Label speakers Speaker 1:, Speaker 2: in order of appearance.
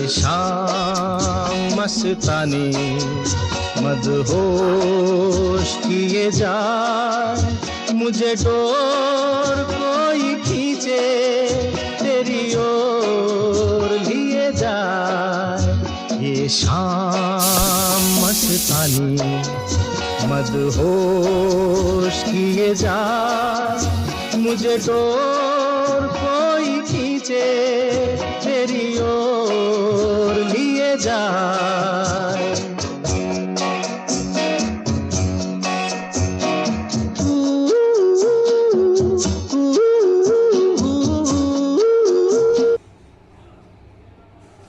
Speaker 1: शाम मस्तानी मदहोश किए जाए, मुझे डोर कोई खींचे तेरी ओर लिए जाए। ये शाम मस्तानी मदहोश किए जाए, मुझे डोर कोई खींचे तेरी ओर लिए जाए।